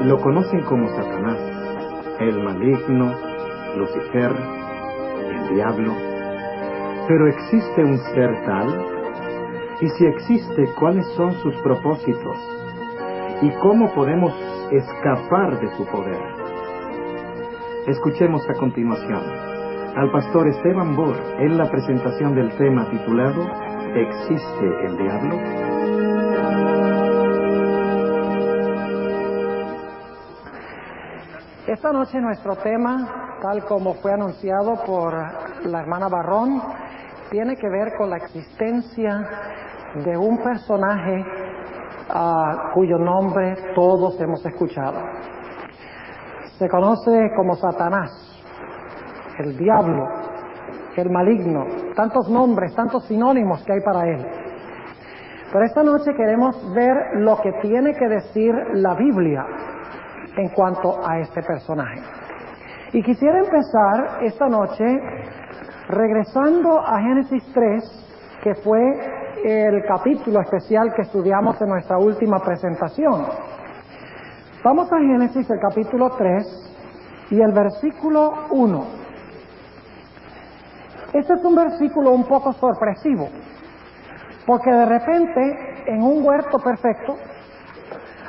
Lo conocen como Satanás, el maligno, Lucifer, el diablo. Pero ¿existe un ser tal? Y si existe, ¿cuáles son sus propósitos? ¿Y cómo podemos escapar de su poder? Escuchemos a continuación al pastor Esteban Bor en la presentación del tema titulado ¿Existe el diablo? Esta noche nuestro tema, tal como fue anunciado por la hermana Barrón, tiene que ver con la existencia de un personaje cuyo nombre todos hemos escuchado. Se conoce como Satanás, el diablo, el maligno, tantos nombres, tantos sinónimos que hay para él. Pero esta noche queremos ver lo que tiene que decir la Biblia en cuanto a este personaje. Y quisiera empezar esta noche regresando a Génesis 3, que fue el capítulo especial que estudiamos en nuestra última presentación. Vamos a Génesis, el capítulo 3 y el versículo 1. Este es un versículo un poco sorpresivo, porque de repente en un huerto perfecto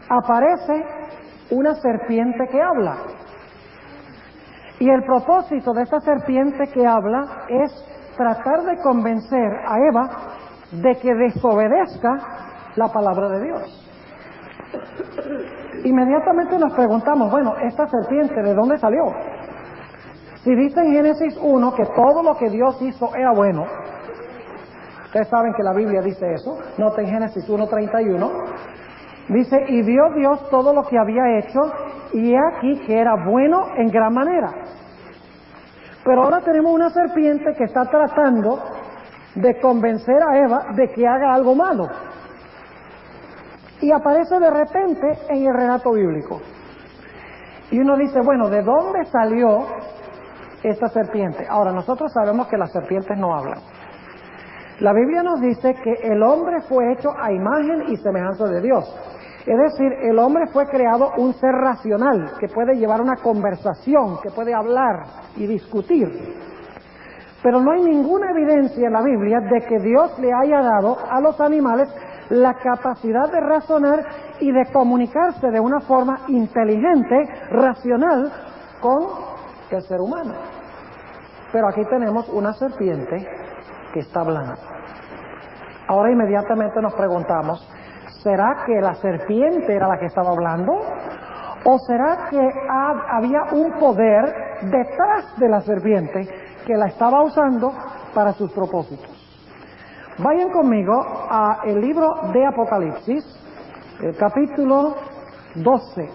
aparece una serpiente que habla. Y el propósito de esta serpiente que habla es tratar de convencer a Eva de que desobedezca la palabra de Dios. Inmediatamente nos preguntamos, bueno, esta serpiente, ¿de dónde salió? Si dice en Génesis 1 que todo lo que Dios hizo era bueno, ustedes saben que la Biblia dice eso, noten Génesis 1:31, dice, y vio Dios todo lo que había hecho, y he aquí que era bueno en gran manera. Pero ahora tenemos una serpiente que está tratando de convencer a Eva de que haga algo malo. Y aparece de repente en el relato bíblico. Y uno dice, bueno, ¿de dónde salió esta serpiente? Ahora, nosotros sabemos que las serpientes no hablan. La Biblia nos dice que el hombre fue hecho a imagen y semejanza de Dios. Es decir, el hombre fue creado un ser racional, que puede llevar una conversación, que puede hablar y discutir. Pero no hay ninguna evidencia en la Biblia de que Dios le haya dado a los animales la capacidad de razonar y de comunicarse de una forma inteligente, racional, con el ser humano. Pero aquí tenemos una serpiente que está hablando. Ahora inmediatamente nos preguntamos, ¿será que la serpiente era la que estaba hablando? ¿O será que había un poder detrás de la serpiente que la estaba usando para sus propósitos? Vayan conmigo a el libro de Apocalipsis, el capítulo 12.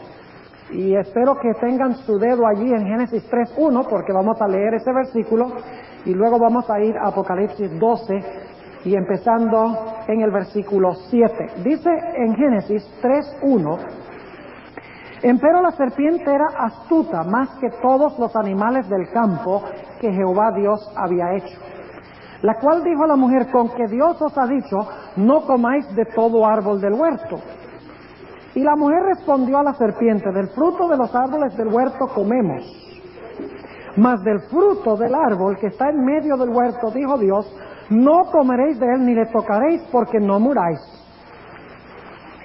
Y espero que tengan su dedo allí en Génesis 3:1, porque vamos a leer ese versículo y luego vamos a ir a Apocalipsis 12 y empezando en el versículo 7. Dice en Génesis 3:1, empero la serpiente era astuta más que todos los animales del campo que Jehová Dios había hecho, la cual dijo a la mujer, con que Dios os ha dicho, no comáis de todo árbol del huerto. Y la mujer respondió a la serpiente, del fruto de los árboles del huerto comemos, mas del fruto del árbol que está en medio del huerto, dijo Dios, no comeréis de él ni le tocaréis, porque no muráis.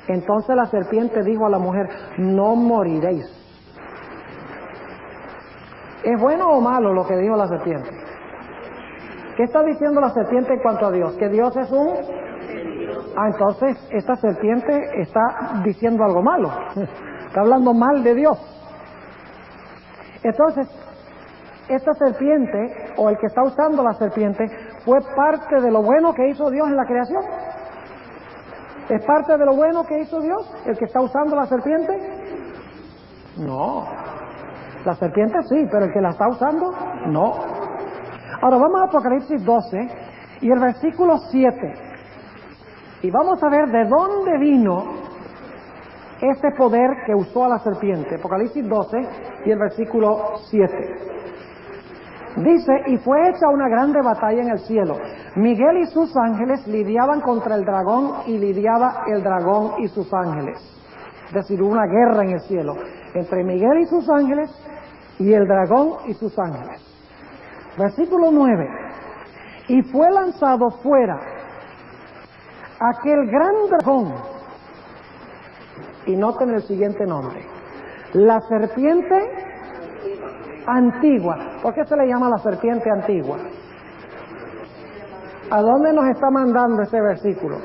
Entonces la serpiente dijo a la mujer, no moriréis. ¿Es bueno o malo lo que dijo la serpiente? ¿Qué está diciendo la serpiente en cuanto a Dios? ¿Que Dios es un...? Entonces esta serpiente está diciendo algo malo. Está hablando mal de Dios. Entonces, esta serpiente, o el que está usando la serpiente, ¿fue parte de lo bueno que hizo Dios en la creación? ¿Es parte de lo bueno que hizo Dios el que está usando la serpiente? No. La serpiente sí, pero el que la está usando, no. Ahora vamos a Apocalipsis 12 y el versículo 7. Y vamos a ver de dónde vino ese poder que usó a la serpiente. Apocalipsis 12 y el versículo 7. Dice, y fue hecha una grande batalla en el cielo. Miguel y sus ángeles lidiaban contra el dragón y lidiaba el dragón y sus ángeles. Es decir, hubo una guerra en el cielo entre Miguel y sus ángeles y el dragón y sus ángeles. Versículo 9. Y fue lanzado fuera aquel gran dragón, y noten el siguiente nombre, la serpiente antigua. ¿Por qué se le llama la serpiente antigua? ¿A dónde nos está mandando ese versículo?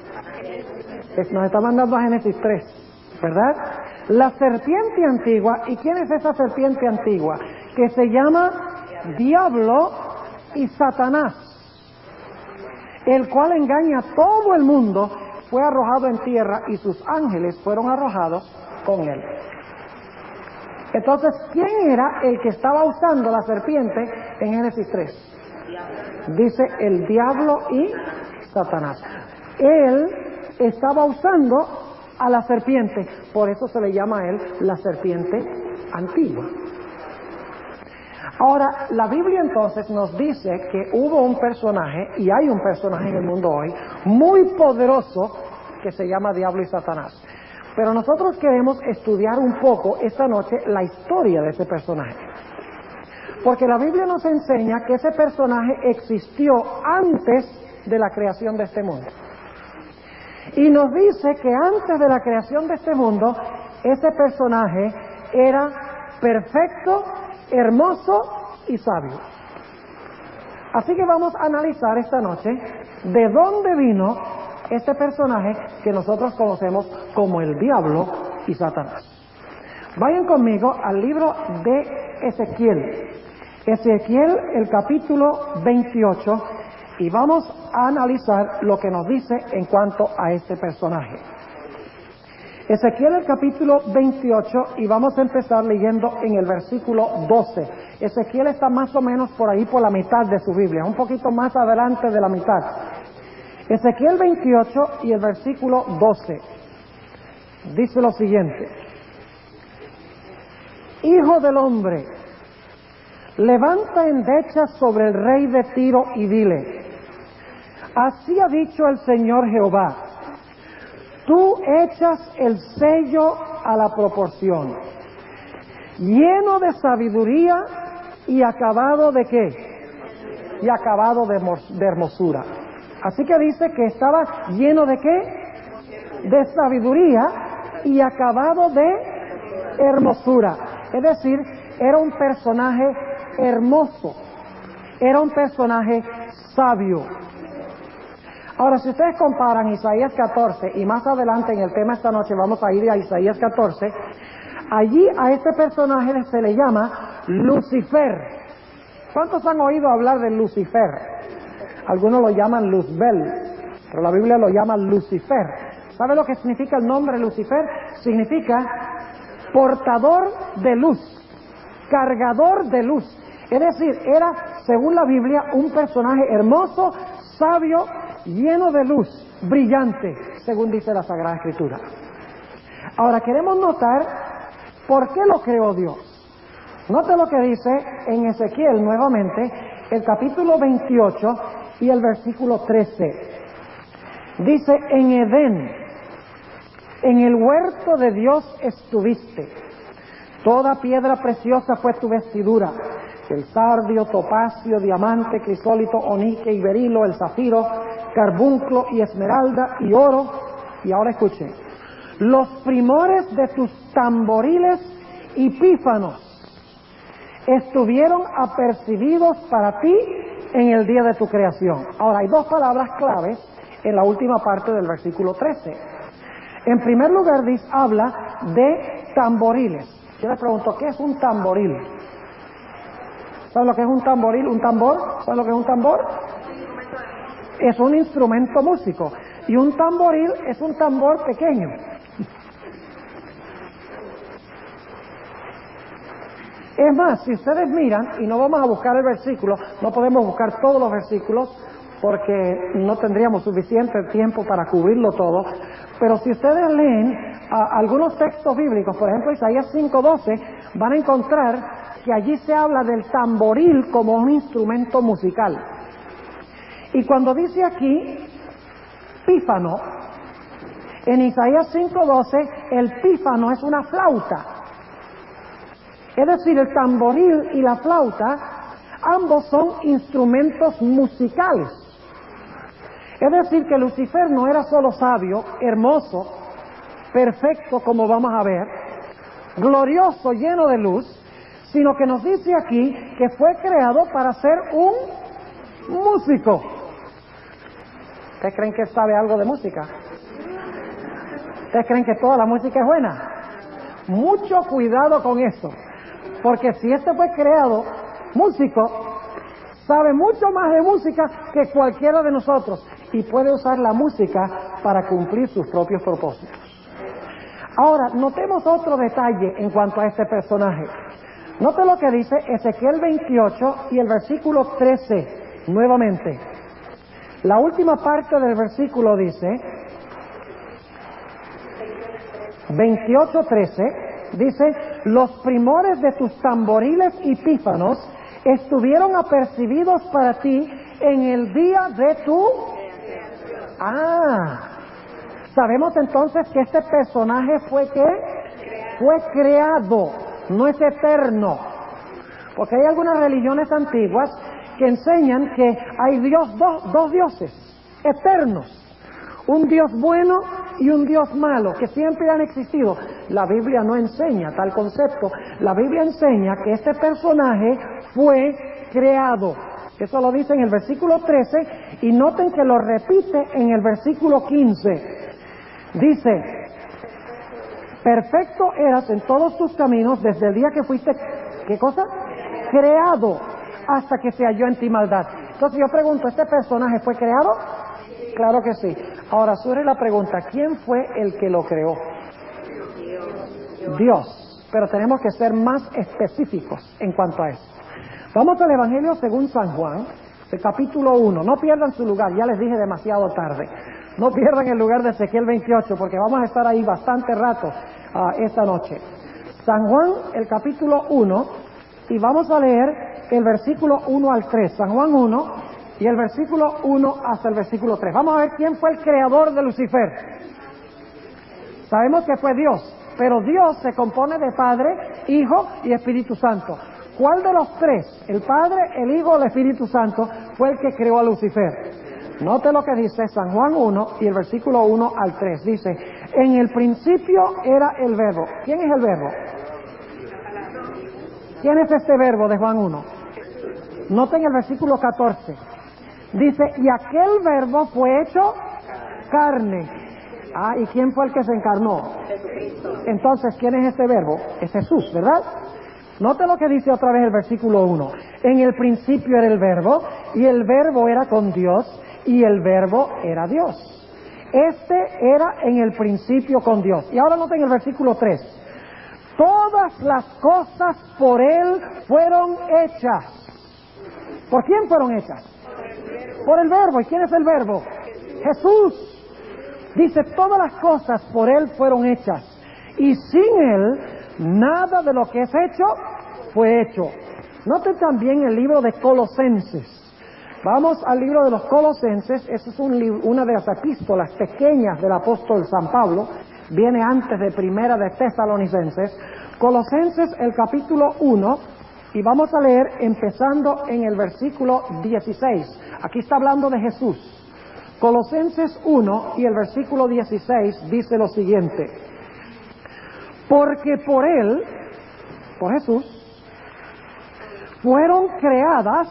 Nos está mandando a Génesis 3, ¿verdad? La serpiente antigua. ¿Y quién es esa serpiente antigua? Que se llama Diablo y Satanás, el cual engaña a todo el mundo, fue arrojado en tierra y sus ángeles fueron arrojados con él. Entonces, ¿quién era el que estaba usando la serpiente en Génesis 3? Dice el diablo y Satanás. Él estaba usando a la serpiente, por eso se le llama a él la serpiente antigua. Ahora, la Biblia entonces nos dice que hubo un personaje, y hay un personaje en el mundo hoy, muy poderoso, que se llama Diablo y Satanás. Pero nosotros queremos estudiar un poco esta noche la historia de ese personaje. Porque la Biblia nos enseña que ese personaje existió antes de la creación de este mundo. Y nos dice que antes de la creación de este mundo, ese personaje era perfecto, hermoso y sabio. Así que vamos a analizar esta noche de dónde vino este personaje que nosotros conocemos como el diablo y Satanás. Vayan conmigo al libro de Ezequiel. Ezequiel, el capítulo 28, y vamos a analizar lo que nos dice en cuanto a este personaje. Ezequiel, el capítulo 28, y vamos a empezar leyendo en el versículo 12. Ezequiel está más o menos por ahí por la mitad de su Biblia, un poquito más adelante de la mitad. Ezequiel 28 y el versículo 12 dice lo siguiente: Hijo del hombre, levanta endechas sobre el rey de Tiro y dile: así ha dicho el Señor Jehová, tú echas el sello a la proporción, lleno de sabiduría y acabado de ¿qué? Y acabado de hermosura. Así que dice que estaba lleno de ¿qué? De sabiduría y acabado de hermosura. Es decir, era un personaje hermoso, era un personaje sabio. Ahora, si ustedes comparan Isaías 14, y más adelante en el tema esta noche vamos a ir a Isaías 14, allí a este personaje se le llama Lucifer. ¿Cuántos han oído hablar de Lucifer? Algunos lo llaman Luzbel, pero la Biblia lo llama Lucifer. ¿Sabe lo que significa el nombre Lucifer? Significa portador de luz, cargador de luz. Es decir, era, según la Biblia, un personaje hermoso, sabio, lleno de luz, brillante, según dice la Sagrada Escritura. Ahora queremos notar por qué lo creó Dios. Note lo que dice en Ezequiel nuevamente, el capítulo 28 y el versículo 13. Dice: en Edén, en el huerto de Dios estuviste, toda piedra preciosa fue tu vestidura, el sardio, topacio, diamante, crisólito, onique y berilo, el zafiro, carbunclo y esmeralda y oro. Y ahora escuchen: los primores de tus tamboriles y pífanos estuvieron apercibidos para ti en el día de tu creación. Ahora, hay dos palabras claves en la última parte del versículo 13. En primer lugar, habla de tamboriles. Yo le pregunto, ¿qué es un tamboril? ¿Saben lo que es un tamboril? ¿Un tambor? ¿Saben lo que es un tambor? Es un instrumento músico. Y un tamboril es un tambor pequeño. Es más, si ustedes miran, y no vamos a buscar el versículo, no podemos buscar todos los versículos porque no tendríamos suficiente tiempo para cubrirlo todo, pero si ustedes leen algunos textos bíblicos, por ejemplo Isaías 5:12, van a encontrar que allí se habla del tamboril como un instrumento musical. Y cuando dice aquí pífano, en Isaías 5:12, el pífano es una flauta. Es decir, el tamboril y la flauta, ambos son instrumentos musicales. Es decir, que Lucifer no era solo sabio, hermoso, perfecto, como vamos a ver, glorioso, lleno de luz, sino que nos dice aquí que fue creado para ser un músico. ¿Ustedes creen que sabe algo de música? ¿Ustedes creen que toda la música es buena? Mucho cuidado con eso, porque si este fue creado músico, sabe mucho más de música que cualquiera de nosotros y puede usar la música para cumplir sus propios propósitos. Ahora, notemos otro detalle en cuanto a este personaje. Note lo que dice Ezequiel 28 y el versículo 13, nuevamente. La última parte del versículo dice, 28:13, dice, los primores de tus tamboriles y pífanos estuvieron apercibidos para ti en el día de tu... Sabemos entonces que este personaje fue creado, no es eterno. Porque hay algunas religiones antiguas que enseñan que hay dos dioses eternos, un Dios bueno y un Dios malo, que siempre han existido. La Biblia no enseña tal concepto. La Biblia enseña que este personaje fue creado. Eso lo dice en el versículo 13 y noten que lo repite en el versículo 15. Dice, perfecto eras en todos tus caminos desde el día que fuiste, ¿qué cosa? Creado, hasta que se halló en ti maldad. Entonces yo pregunto, ¿este personaje fue creado? Claro que sí. Ahora surge la pregunta, ¿quién fue el que lo creó? Dios. Pero tenemos que ser más específicos en cuanto a eso. Vamos al Evangelio según San Juan, el capítulo 1. No pierdan su lugar, ya les dije demasiado tarde. No pierdan el lugar de Ezequiel 28, porque vamos a estar ahí bastante rato esta noche. San Juan, el capítulo 1, y vamos a leer el versículo 1 al 3. San Juan 1, y el versículo 1 hasta el versículo 3. Vamos a ver quién fue el creador de Lucifer. Sabemos que fue Dios, pero Dios se compone de Padre, Hijo y Espíritu Santo. ¿Cuál de los tres, el Padre, el Hijo o el Espíritu Santo, fue el que creó a Lucifer? Note lo que dice San Juan 1 y el versículo 1 al 3. Dice, en el principio era el verbo. ¿Quién es el verbo? ¿Quién es este verbo de Juan 1? Noten el versículo 14. Dice, y aquel verbo fue hecho carne. ¿Y quién fue el que se encarnó? Entonces, ¿quién es este verbo? Es Jesús, ¿verdad? Note lo que dice otra vez el versículo 1. En el principio era el verbo, y el verbo era con Dios, y el verbo era Dios. Este era en el principio con Dios. Y ahora noten el versículo 3. Todas las cosas por Él fueron hechas. ¿Por quién fueron hechas? Por el verbo. ¿Y quién es el verbo? Jesús. Dice, todas las cosas por Él fueron hechas. Y sin Él, nada de lo que es hecho, fue hecho. Noten también el libro de Colosenses. Vamos al libro de los Colosenses. Esa es una de las epístolas pequeñas del apóstol San Pablo. Viene antes de Primera de Tesalonicenses. Colosenses, el capítulo 1. Y vamos a leer empezando en el versículo 16. Aquí está hablando de Jesús. Colosenses 1 y el versículo 16 dice lo siguiente. Porque por Él, por Jesús, fueron creadas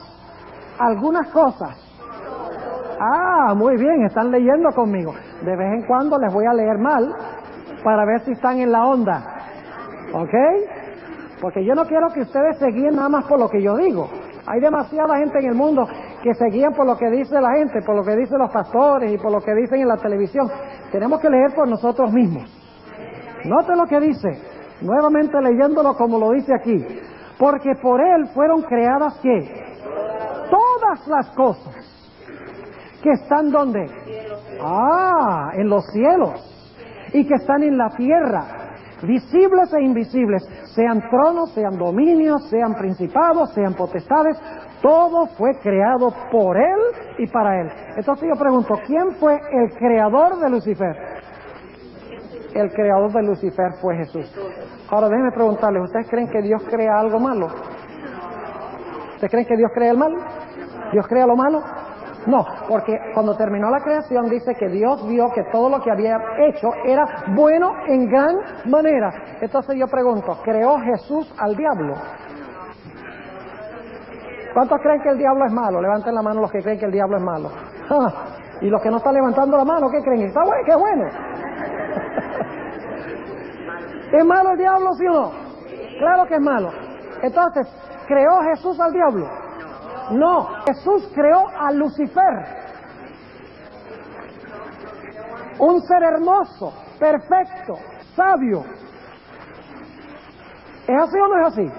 algunas cosas. Muy bien, están leyendo conmigo. De vez en cuando les voy a leer mal para ver si están en la onda. ¿Ok? Porque yo no quiero que ustedes se guíen nada más por lo que yo digo. Hay demasiada gente en el mundo que se guían por lo que dice la gente, por lo que dicen los pastores y por lo que dicen en la televisión. Tenemos que leer por nosotros mismos. Note lo que dice, nuevamente leyéndolo como lo dice aquí. Porque por Él fueron creadas, ¿qué? Todas las cosas que están ¿dónde? En los cielos, y que están en la tierra, visibles e invisibles, sean tronos, sean dominios, sean principados, sean potestades, todo fue creado por Él y para Él. Entonces yo pregunto, ¿quién fue el creador de Lucifer? el creador de Lucifer fue Jesús. Ahora déjenme preguntarles, ¿ustedes creen que Dios crea algo malo? ¿Ustedes creen que Dios crea el mal? ¿Dios crea lo malo? No, porque cuando terminó la creación dice que Dios vio que todo lo que había hecho era bueno en gran manera. Entonces yo pregunto, ¿creó Jesús al diablo? ¿Cuántos creen que el diablo es malo? Levanten la mano los que creen que el diablo es malo. Y los que no están levantando la mano, ¿qué creen? ¿Está bueno? ¡Qué bueno! ¿Es malo el diablo, sí o no? Claro que es malo. Entonces, ¿creó Jesús al diablo? No, Jesús creó a Lucifer. Un ser hermoso, perfecto, sabio. ¿Es así o no es así?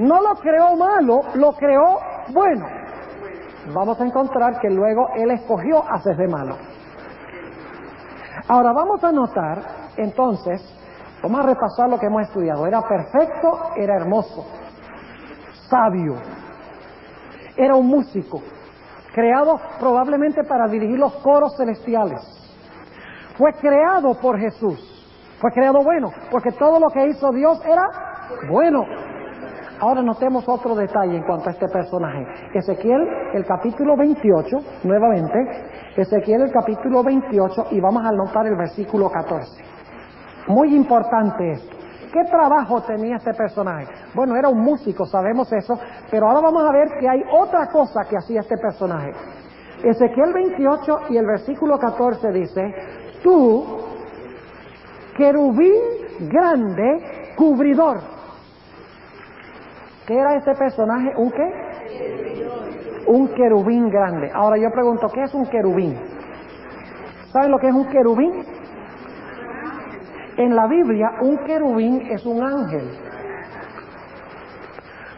No lo creó malo, lo creó bueno. Vamos a encontrar que luego Él escogió hacerse malo. Ahora vamos a notar, entonces, vamos a repasar lo que hemos estudiado. Era perfecto, era hermoso, sabio. Era un músico, creado probablemente para dirigir los coros celestiales. Fue creado por Jesús. Fue creado bueno, porque todo lo que hizo Dios era bueno. Ahora notemos otro detalle en cuanto a este personaje. Ezequiel, el capítulo 28, nuevamente, Ezequiel el capítulo 28, y vamos a notar el versículo 14. Muy importante esto. ¿Qué trabajo tenía este personaje? Bueno, era un músico, sabemos eso, pero ahora vamos a ver que hay otra cosa que hacía este personaje. Ezequiel 28 y el versículo 14 dice, tú, querubín grande, cubridor. ¿Qué era este personaje? ¿Un qué? Un querubín grande. Ahora yo pregunto, ¿qué es un querubín? ¿Saben lo que es un querubín? En la Biblia, un querubín es un ángel.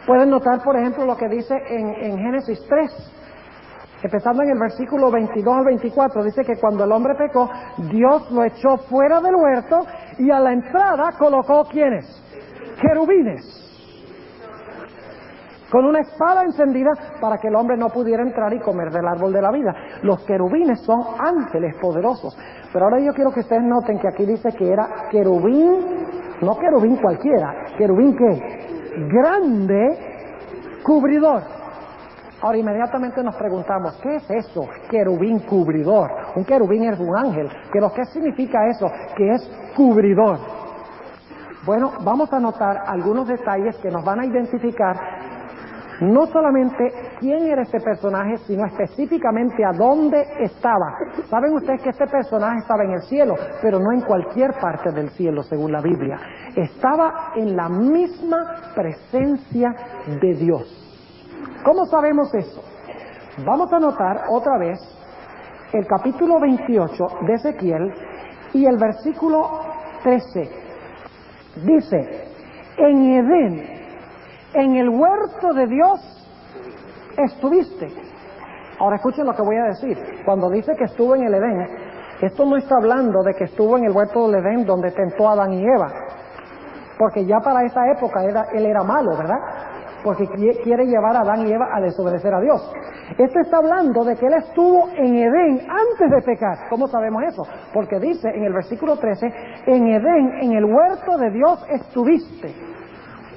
Pueden notar, por ejemplo, lo que dice en Génesis 3, empezando en el versículo 22 al 24, dice que cuando el hombre pecó, Dios lo echó fuera del huerto y a la entrada colocó, ¿quiénes? Querubines, con una espada encendida para que el hombre no pudiera entrar y comer del árbol de la vida. Los querubines son ángeles poderosos. Pero ahora yo quiero que ustedes noten que aquí dice que era querubín, no querubín cualquiera, querubín ¿qué? Grande, cubridor. Ahora inmediatamente nos preguntamos, ¿qué es eso? Querubín cubridor. Un querubín es un ángel, pero ¿qué significa eso? Que es cubridor. Bueno, vamos a notar algunos detalles que nos van a identificar no solamente quién era este personaje, sino específicamente a dónde estaba. Saben ustedes que este personaje estaba en el cielo, pero no en cualquier parte del cielo, según la Biblia. Estaba en la misma presencia de Dios. ¿Cómo sabemos eso? Vamos a notar otra vez el capítulo 28 de Ezequiel y el versículo 13. Dice, en Edén, en el huerto de Dios estuviste. Ahora escuchen lo que voy a decir. Cuando dice que estuvo en el Edén, esto no está hablando de que estuvo en el huerto del Edén donde tentó a Adán y Eva, porque ya para esa época él era malo, ¿verdad? Porque quiere llevar a Adán y Eva a desobedecer a Dios. Esto está hablando de que él estuvo en Edén antes de pecar. ¿Cómo sabemos eso? Porque dice en el versículo 13, en Edén, en el huerto de Dios estuviste.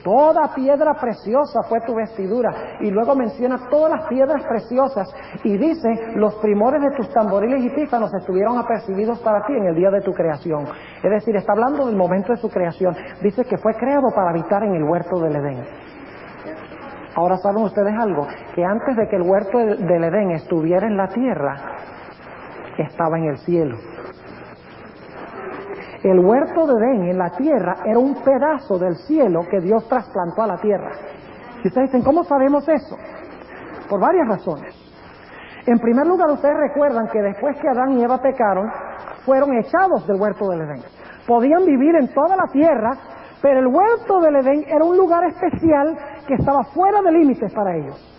Toda piedra preciosa fue tu vestidura. Y luego menciona todas las piedras preciosas. Y dice, los primores de tus tamboriles y pífanos estuvieron apercibidos para ti en el día de tu creación. Es decir, está hablando del momento de su creación. Dice que fue creado para habitar en el huerto del Edén. Ahora saben ustedes algo, que antes de que el huerto del Edén estuviera en la tierra, estaba en el cielo. El huerto de Edén en la tierra era un pedazo del cielo que Dios trasplantó a la tierra. Y ustedes dicen, ¿cómo sabemos eso? Por varias razones. En primer lugar, ustedes recuerdan que después que Adán y Eva pecaron, fueron echados del huerto del Edén. Podían vivir en toda la tierra, pero el huerto del Edén era un lugar especial que estaba fuera de límites para ellos.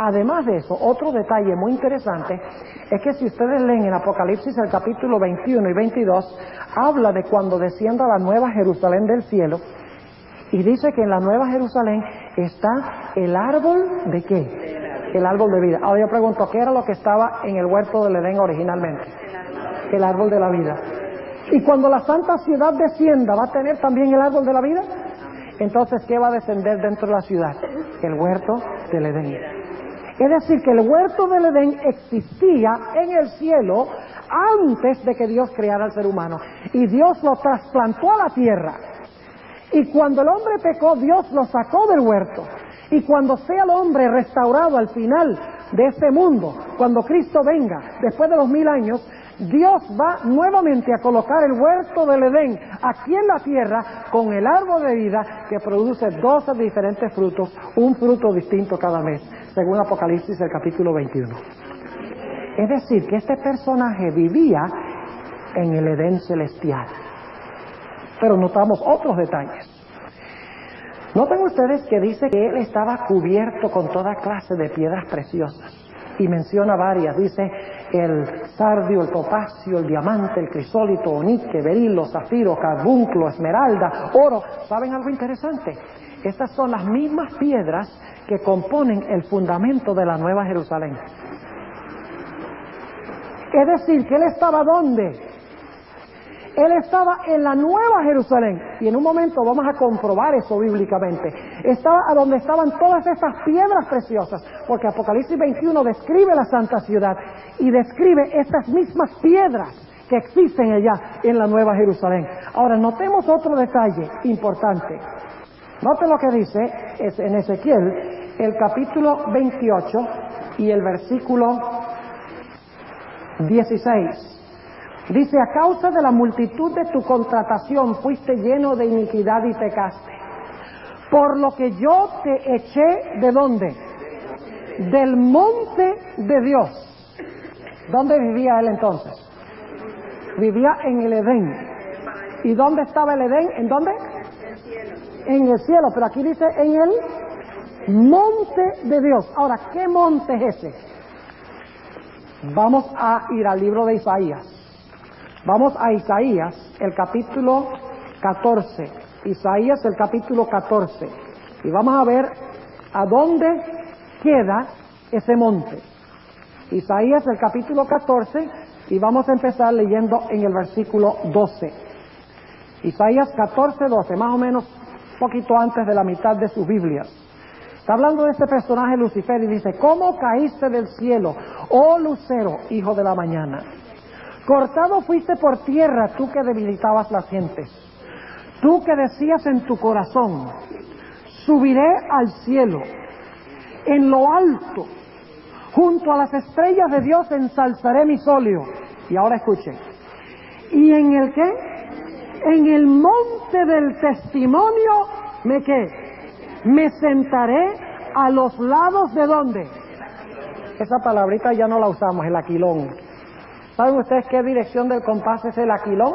Además de eso, otro detalle muy interesante es que si ustedes leen en Apocalipsis el capítulo 21 y 22, habla de cuando descienda la nueva Jerusalén del cielo, y dice que en la nueva Jerusalén está el árbol ¿de qué? El árbol de vida. Ahora yo pregunto, ¿qué era lo que estaba en el huerto del Edén originalmente? El árbol de la vida. Y cuando la santa ciudad descienda, ¿va a tener también el árbol de la vida? Entonces, ¿qué va a descender dentro de la ciudad? El huerto del Edén. Es decir, que el huerto del Edén existía en el cielo antes de que Dios creara al ser humano. Y Dios lo trasplantó a la tierra. Y cuando el hombre pecó, Dios lo sacó del huerto. Y cuando sea el hombre restaurado al final de este mundo, cuando Cristo venga, después de los 1000 años, Dios va nuevamente a colocar el huerto del Edén aquí en la tierra con el árbol de vida que produce 12 diferentes frutos, un fruto distinto cada mes, según Apocalipsis el capítulo 21. Es decir, que este personaje vivía en el Edén celestial. Pero notamos otros detalles. Noten ustedes que dice que él estaba cubierto con toda clase de piedras preciosas. Y menciona varias, dice el sardio, el topacio, el diamante, el crisólito, onique, berilo, zafiro, carbunclo, esmeralda, oro. ¿Saben algo interesante? Estas son las mismas piedras que componen el fundamento de la Nueva Jerusalén. Es decir, que él estaba ¿dónde? Él estaba en la Nueva Jerusalén, y en un momento vamos a comprobar eso bíblicamente. Estaba a donde estaban todas estas piedras preciosas, porque Apocalipsis 21 describe la santa ciudad y describe estas mismas piedras que existen allá en la Nueva Jerusalén. Ahora, notemos otro detalle importante. Noten lo que dice en Ezequiel, el capítulo 28 y el versículo 16. Dice, a causa de la multitud de tu contratación fuiste lleno de iniquidad y pecaste. Por lo que yo te eché, ¿de dónde? Del monte de Dios. ¿Dónde vivía él entonces? Vivía en el Edén. ¿Y dónde estaba el Edén? ¿En dónde? En el cielo, pero aquí dice en el monte de Dios. Ahora, ¿qué monte es ese? Vamos a ir al libro de Isaías. Vamos a Isaías, el capítulo 14. Isaías, el capítulo 14. Y vamos a ver a dónde queda ese monte. Isaías, el capítulo 14, y vamos a empezar leyendo en el versículo 12. Isaías 14, 12, más o menos poquito antes de la mitad de sus Biblias. Está hablando de este personaje Lucifer y dice, ¿cómo caíste del cielo, oh lucero, hijo de la mañana? Cortado fuiste por tierra, tú que debilitabas las gentes. Tú que decías en tu corazón, subiré al cielo, en lo alto, junto a las estrellas de Dios ensalzaré mi solio. Y ahora escuchen. ¿Y en el qué? En el monte del testimonio, ¿me qué? Me sentaré a los lados de ¿dónde? Esa palabrita ya no la usamos, el aquilón. ¿Saben ustedes qué dirección del compás es el aquilón?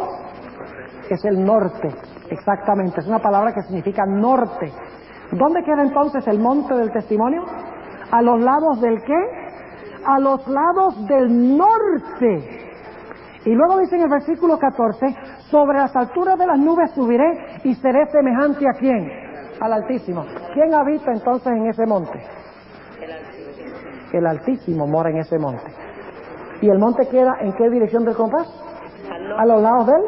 Es el norte, exactamente. Es una palabra que significa norte. ¿Dónde queda entonces el monte del testimonio? ¿A los lados del qué? A los lados del norte. Y luego dice en el versículo 14, sobre las alturas de las nubes subiré y seré semejante a ¿quién? Al Altísimo. ¿Quién habita entonces en ese monte? El Altísimo mora en ese monte. ¿Y el monte queda en qué dirección del compás? A los lados del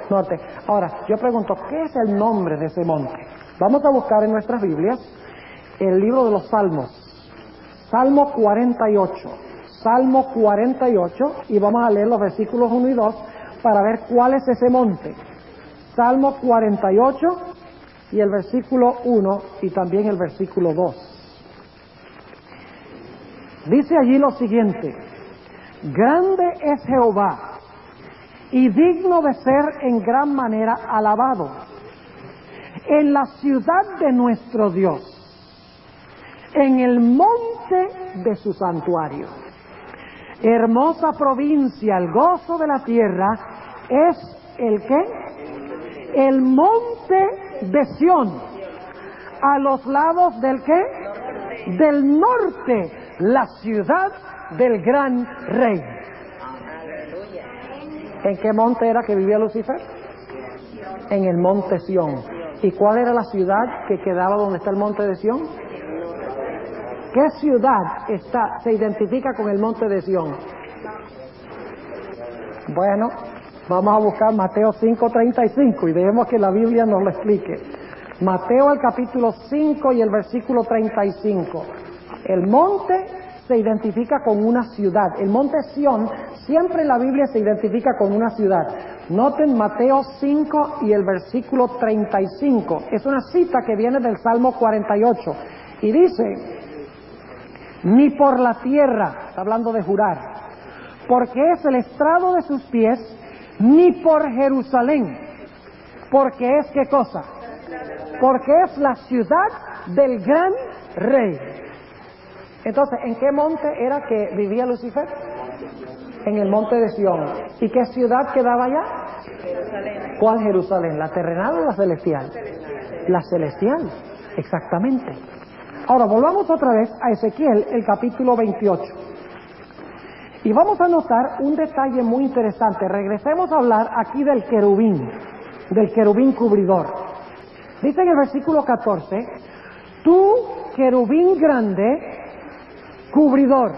norte. Ahora, yo pregunto, ¿qué es el nombre de ese monte? Vamos a buscar en nuestras Biblias el libro de los Salmos. Salmo 48. Salmo 48, y vamos a leer los versículos 1 y 2 para ver cuál es ese monte. Salmo 48 y el versículo 1 y también el versículo 2. Dice allí lo siguiente: grande es Jehová y digno de ser en gran manera alabado en la ciudad de nuestro Dios, en el monte de su santuario. Hermosa provincia, el gozo de la tierra es el ¿qué? El monte de Sión, a los lados del ¿qué? Del norte, la ciudad del gran rey. ¿En qué monte era que vivía Lucifer? En el monte Sión. ¿Y cuál era la ciudad que quedaba donde está el monte de Sión? ¿Qué ciudad se identifica con el monte de Sión? Bueno, Vamos a buscar Mateo 5:35 y dejemos que la Biblia nos lo explique. Mateo el capítulo 5 y el versículo 35. El monte se identifica con una ciudad. El monte Sión siempre en la Biblia se identifica con una ciudad. Noten Mateo 5 y el versículo 35. Es una cita que viene del Salmo 48. Y dice, ni por la tierra, está hablando de jurar, porque es el estrado de sus pies, ni por Jerusalén, porque es, ¿qué cosa? Porque es la ciudad del gran rey. Entonces, ¿en qué monte era que vivía Lucifer? En el monte de Sión. ¿Y qué ciudad quedaba allá? Jerusalén. ¿Cuál Jerusalén? ¿La terrenal o la celestial? La celestial, exactamente. Ahora, volvamos otra vez a Ezequiel, el capítulo 28. Y vamos a notar un detalle muy interesante. Regresemos a hablar aquí del querubín cubridor. Dice en el versículo 14, tú, querubín grande, cubridor,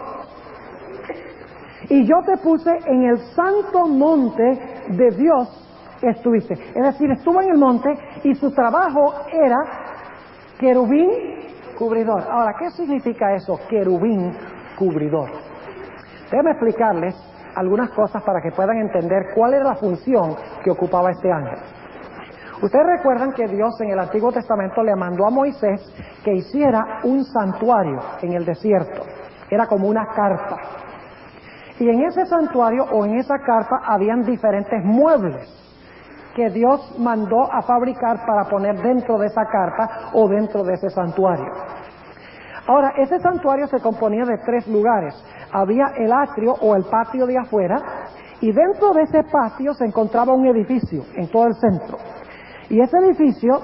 y yo te puse en el santo monte de Dios estuviste. Es decir, estuvo en el monte y su trabajo era querubín cubridor. Ahora, ¿qué significa eso, querubín cubridor? Déjenme explicarles algunas cosas para que puedan entender cuál era la función que ocupaba este ángel. Ustedes recuerdan que Dios en el Antiguo Testamento le mandó a Moisés que hiciera un santuario en el desierto. Era como una carpa. Y en ese santuario o en esa carpa habían diferentes muebles que Dios mandó a fabricar para poner dentro de esa carpa o dentro de ese santuario. Ahora, ese santuario se componía de 3 lugares. Había el atrio o el patio de afuera, y dentro de ese patio se encontraba un edificio en todo el centro. Y ese edificio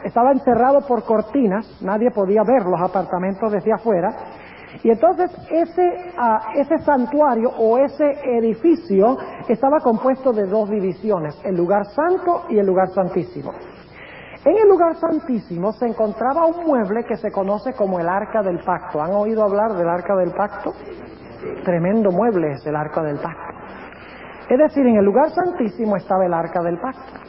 estaba encerrado por cortinas, nadie podía ver los apartamentos desde afuera. Y entonces ese santuario o ese edificio estaba compuesto de 2 divisiones, el lugar santo y el lugar santísimo. En el lugar santísimo se encontraba un mueble que se conoce como el Arca del Pacto. ¿Han oído hablar del Arca del Pacto? Tremendo mueble es el Arca del Pacto. Es decir, en el lugar santísimo estaba el Arca del Pacto.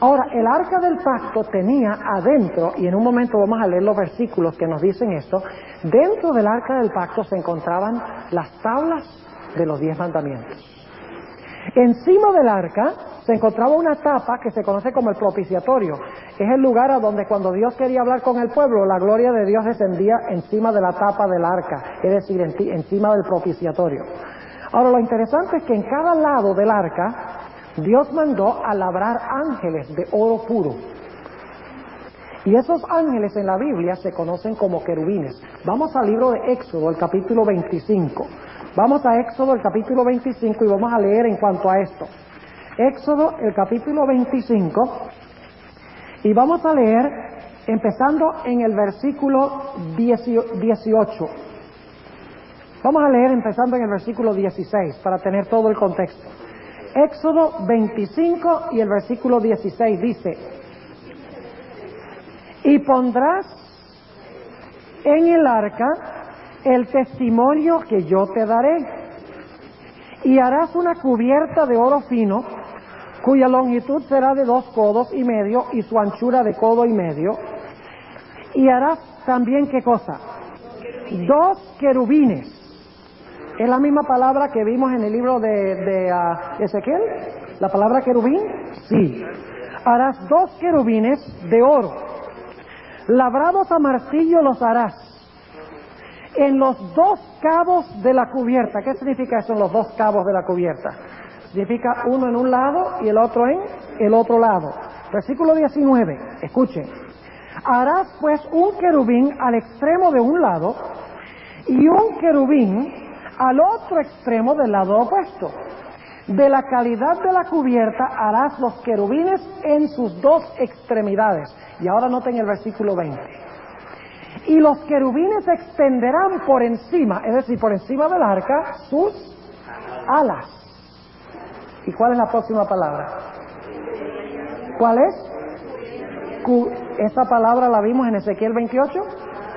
Ahora, el Arca del Pacto tenía adentro, y en un momento vamos a leer los versículos que nos dicen esto, dentro del Arca del Pacto se encontraban las tablas de los 10 mandamientos. Encima del arca se encontraba una tapa que se conoce como el propiciatorio. Es el lugar a donde cuando Dios quería hablar con el pueblo, la gloria de Dios descendía encima de la tapa del arca, es decir, encima del propiciatorio. Ahora, lo interesante es que en cada lado del arca Dios mandó a labrar ángeles de oro puro. Y esos ángeles en la Biblia se conocen como querubines. Vamos al libro de Éxodo, el capítulo 25. Vamos a Éxodo, el capítulo 25, y vamos a leer en cuanto a esto. Éxodo, el capítulo 25, y vamos a leer empezando en el versículo 18. Vamos a leer empezando en el versículo 16 para tener todo el contexto. Éxodo 25 y el versículo 16 dice: y pondrás en el arca el testimonio que yo te daré, y harás una cubierta de oro fino, cuya longitud será de 2 codos y medio y su anchura de codo y medio, y harás también, ¿qué cosa? 2 querubines. ¿Es la misma palabra que vimos en el libro de Ezequiel? ¿La palabra querubín? Sí. Harás 2 querubines de oro. Labrados a martillo los harás en los 2 cabos de la cubierta. ¿Qué significa eso en los 2 cabos de la cubierta? Significa uno en un lado y el otro en el otro lado. Versículo 19, escuchen. Harás pues un querubín al extremo de un lado y un querubín al otro extremo del lado opuesto. De la calidad de la cubierta harás los querubines en sus 2 extremidades. Y ahora noten el versículo 20. Y los querubines extenderán por encima, es decir, por encima del arca, sus alas. ¿Y cuál es la próxima palabra? ¿Cuál es? Esa palabra la vimos en Ezequiel 28.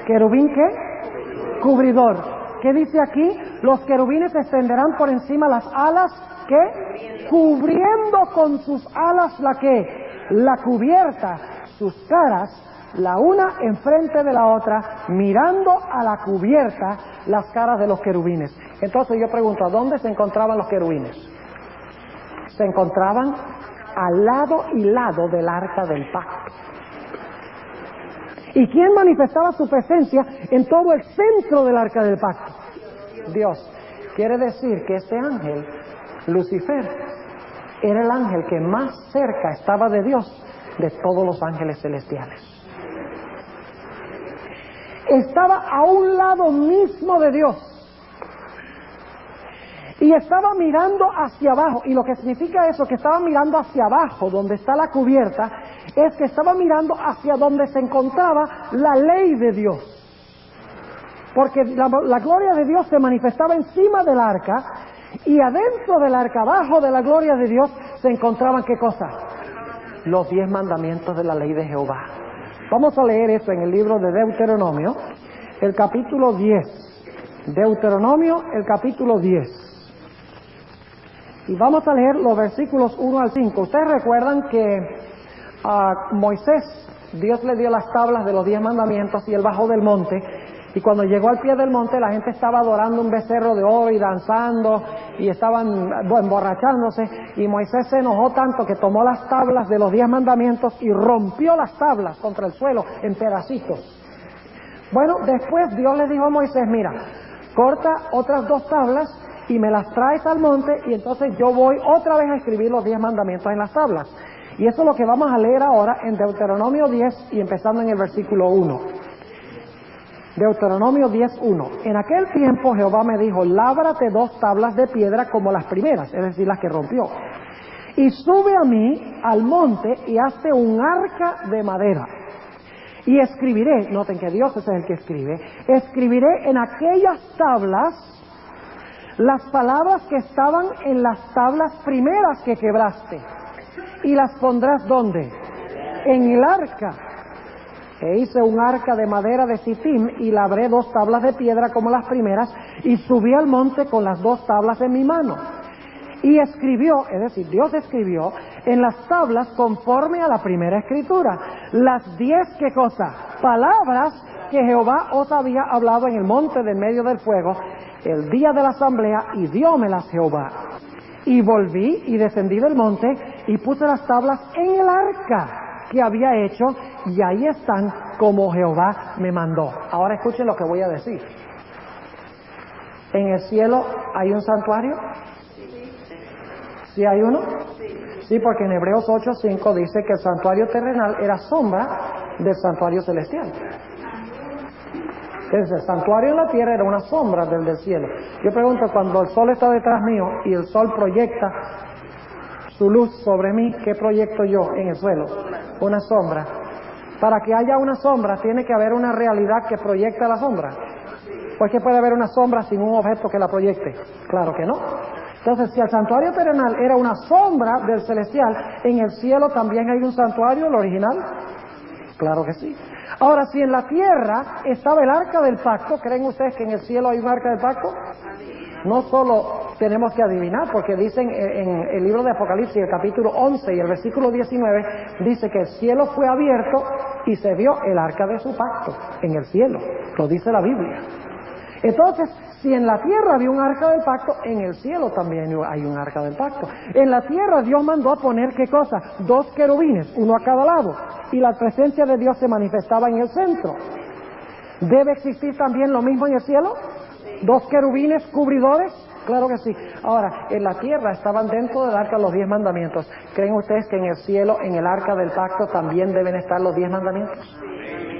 ¿Querubín qué? Cubridor. ¿Qué dice aquí? Los querubines extenderán por encima las alas, ¿qué? Cubriendo con sus alas la ¿qué? La cubierta, sus caras, la una enfrente de la otra, mirando a la cubierta las caras de los querubines. Entonces yo pregunto, ¿a dónde se encontraban los querubines? Se encontraban al lado y lado del arca del pacto. ¿Y quién manifestaba su presencia en todo el centro del arca del pacto? Dios. Quiere decir que este ángel, Lucifer, era el ángel que más cerca estaba de Dios de todos los ángeles celestiales. Estaba a un lado mismo de Dios. Y estaba mirando hacia abajo. Y lo que significa eso, que estaba mirando hacia abajo, donde está la cubierta, es que estaba mirando hacia donde se encontraba la ley de Dios. Porque la gloria de Dios se manifestaba encima del arca, y adentro del arca, abajo de la gloria de Dios, se encontraban ¿qué cosa? Los 10 mandamientos de la ley de Jehová. Vamos a leer eso en el libro de Deuteronomio, el capítulo 10. Deuteronomio, el capítulo 10. Y vamos a leer los versículos 1 al 5. Ustedes recuerdan que a Moisés, Dios le dio las tablas de los 10 mandamientos y él bajó del monte. Y cuando llegó al pie del monte, la gente estaba adorando un becerro de oro y danzando y estaban emborrachándose. Y Moisés se enojó tanto que tomó las tablas de los 10 mandamientos y rompió las tablas contra el suelo en pedacitos. Bueno, después Dios le dijo a Moisés, mira, corta otras 2 tablas y me las traes al monte, y entonces yo voy otra vez a escribir los 10 mandamientos en las tablas. Y eso es lo que vamos a leer ahora en Deuteronomio 10 y empezando en el versículo 1. Deuteronomio 10:1. En aquel tiempo Jehová me dijo, lábrate 2 tablas de piedra como las primeras, es decir, las que rompió. Y sube a mí al monte y hazte un arca de madera. Y escribiré, noten que Dios es el que escribe, escribiré en aquellas tablas las palabras que estaban en las tablas primeras que quebraste. Y las pondrás ¿dónde? En el arca. E hice un arca de madera de Sitim y labré 2 tablas de piedra como las primeras y subí al monte con las 2 tablas en mi mano. Y escribió, es decir, Dios escribió en las tablas conforme a la primera escritura, las 10, ¿qué cosa? Palabras que Jehová os había hablado en el monte de en medio del fuego, el día de la asamblea, y diómelas Jehová. Y volví y descendí del monte y puse las tablas en el arca que había hecho, y ahí están como Jehová me mandó. Ahora escuchen lo que voy a decir. ¿En el cielo hay un santuario? ¿Sí hay uno? Sí, porque en Hebreos 8:5 dice que el santuario terrenal era sombra del santuario celestial. Entonces, el santuario en la tierra era una sombra del cielo. Yo pregunto, cuando el sol está detrás mío y el sol proyecta su luz sobre mí, ¿qué proyecto yo en el suelo? Una sombra. Para que haya una sombra, tiene que haber una realidad que proyecta la sombra. ¿O es que puede haber una sombra sin un objeto que la proyecte? Claro que no. Entonces, si el santuario terrenal era una sombra del celestial, ¿en el cielo también hay un santuario, el original? Claro que sí. Ahora, si en la tierra estaba el arca del pacto, ¿creen ustedes que en el cielo hay un arca del pacto? No solo tenemos que adivinar, porque dicen en el libro de Apocalipsis, el capítulo 11 y el versículo 19, dice que el cielo fue abierto y se vio el arca de su pacto en el cielo. Lo dice la Biblia. Entonces, si en la tierra había un arca del pacto, en el cielo también hay un arca del pacto. En la tierra Dios mandó a poner, ¿qué cosa? 2 querubines, uno a cada lado, y la presencia de Dios se manifestaba en el centro. ¿Debe existir también lo mismo en el cielo? 2 querubines cubridores, claro que sí. Ahora, en la tierra estaban dentro del arca los 10 mandamientos. ¿Creen ustedes que en el cielo, en el arca del pacto, también deben estar los 10 mandamientos?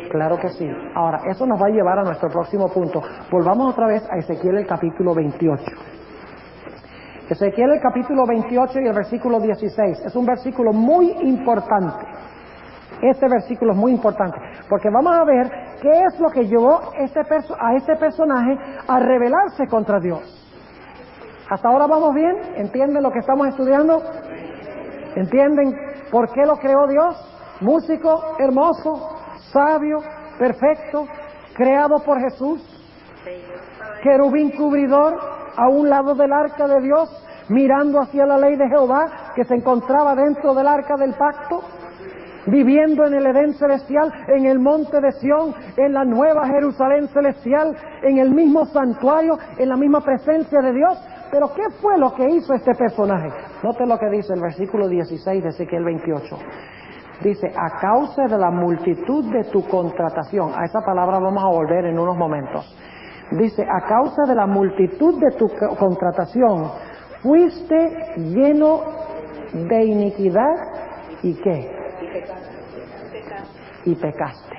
Claro que sí. Ahora, eso nos va a llevar a nuestro próximo punto. Volvamos otra vez a Ezequiel el capítulo 28. Ezequiel el capítulo 28 y el versículo 16. Es un versículo muy importante. Este versículo es muy importante, porque vamos a ver qué es lo que llevó a este personaje a rebelarse contra Dios. ¿Hasta ahora vamos bien? ¿Entienden lo que estamos estudiando? ¿Entienden por qué lo creó Dios? Músico, hermoso, sabio, perfecto, creado por Jesús. querubín cubridor a un lado del arca de Dios, mirando hacia la ley de Jehová, que se encontraba dentro del arca del pacto, viviendo en el Edén celestial, en el monte de Sión, en la nueva Jerusalén celestial, en el mismo santuario, en la misma presencia de Dios. Pero ¿qué fue lo que hizo este personaje? Note lo que dice el versículo 16 de Ezequiel 28. Dice, a causa de la multitud de tu contratación. A esa palabra vamos a volver en unos momentos. Dice, a causa de la multitud de tu contratación, fuiste lleno de iniquidad, ¿y qué? Y pecaste.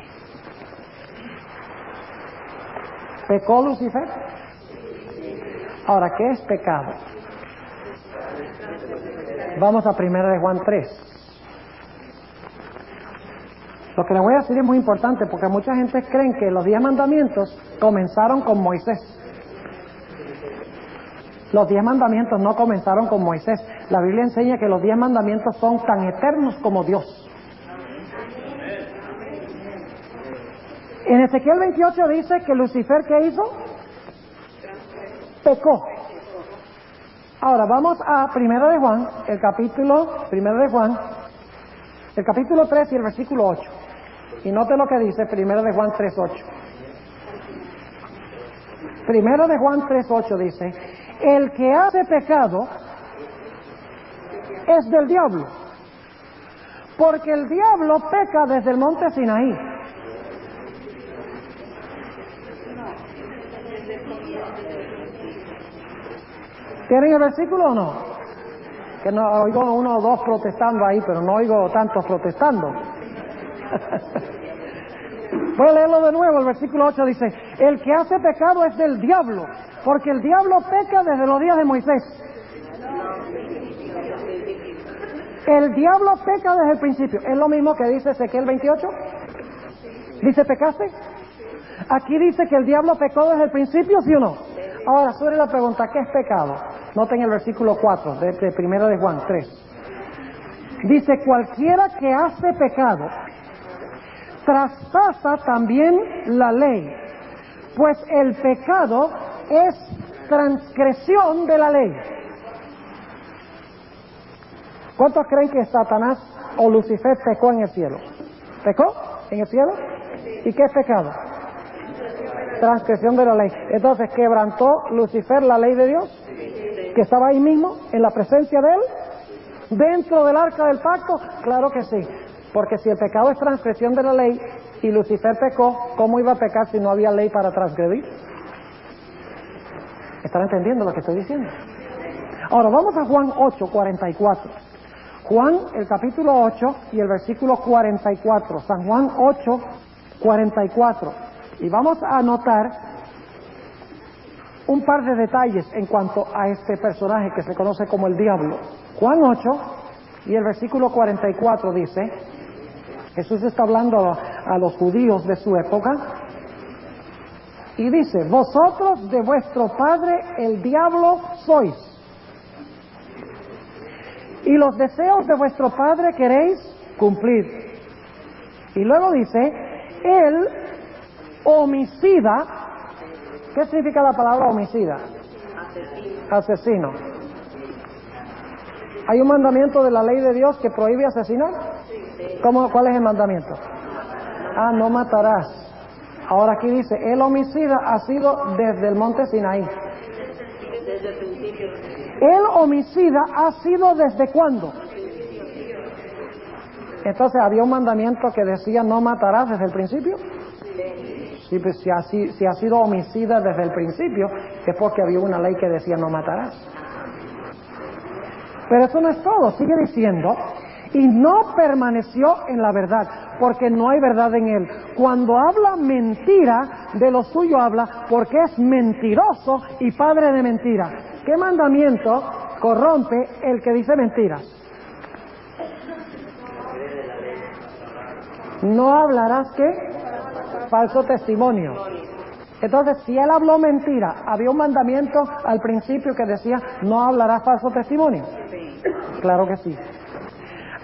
¿Pecó Lucifer? Ahora, ¿qué es pecado? Vamos a 1 de Juan 3. Lo que le voy a decir es muy importante porque mucha gente cree que los 10 mandamientos comenzaron con Moisés. Los 10 mandamientos no comenzaron con Moisés. La Biblia enseña que los 10 mandamientos son tan eternos como Dios. En Ezequiel 28 dice que Lucifer, ¿qué hizo? Pecó. Ahora vamos a 1 de Juan, el capítulo 3 y el versículo 8. Y note lo que dice 1 de Juan 3:8. 1 de Juan 3:8 dice, el que hace pecado es del diablo, porque el diablo peca desde el monte Sinaí. ¿Tienen el versículo o no? Que no oigo uno o dos protestando ahí, pero no oigo tantos protestando. Voy a leerlo de nuevo. El versículo 8 dice, el que hace pecado es del diablo, porque el diablo peca desde los días de Moisés. El diablo peca desde el principio. ¿Es lo mismo que dice Ezequiel 28? ¿Dice pecaste? Aquí dice que el diablo pecó desde el principio, ¿sí o no? Ahora, sobre la pregunta, ¿qué es pecado? Noten el versículo 4 de 1 de Juan 3. Dice, cualquiera que hace pecado traspasa también la ley, pues el pecado es transgresión de la ley. ¿Cuántos creen que Satanás o Lucifer pecó en el cielo? ¿Pecó en el cielo? ¿Y qué es pecado? Transgresión de la ley. Entonces, ¿quebrantó Lucifer la ley de Dios? ¿Que estaba ahí mismo, en la presencia de él? ¿Dentro del arca del pacto? Claro que sí. Porque si el pecado es transgresión de la ley y Lucifer pecó, ¿cómo iba a pecar si no había ley para transgredir? ¿Están entendiendo lo que estoy diciendo? Ahora, vamos a Juan 8:44. Juan, el capítulo 8 y el versículo 44. San Juan 8:44. Y vamos a anotar un par de detalles en cuanto a este personaje que se conoce como el diablo. Juan 8 y el versículo 44 dice, Jesús está hablando a los judíos de su época, y dice, vosotros de vuestro padre el diablo sois, y los deseos de vuestro padre queréis cumplir. Y luego dice, él homicida. ¿Qué significa la palabra homicida? Asesino. ¿Hay un mandamiento de la ley de Dios que prohíbe asesinar? ¿Cuál es el mandamiento? No matarás. Ahora aquí dice, el homicida ha sido desde el monte Sinaí. El homicida ha sido ¿desde cuándo? Entonces, ¿había un mandamiento que decía no matarás desde el principio? Sí, pues si ha sido homicida desde el principio, es porque había una ley que decía no matarás. Pero eso no es todo, sigue diciendo, y no permaneció en la verdad, porque no hay verdad en él. Cuando habla mentira, de lo suyo habla, porque es mentiroso y padre de mentira. ¿Qué mandamiento corrompe el que dice mentiras? No hablarás, ¿qué? Falso testimonio. Entonces, si él habló mentira, ¿había un mandamiento al principio que decía no hablarás falso testimonio? Claro que sí.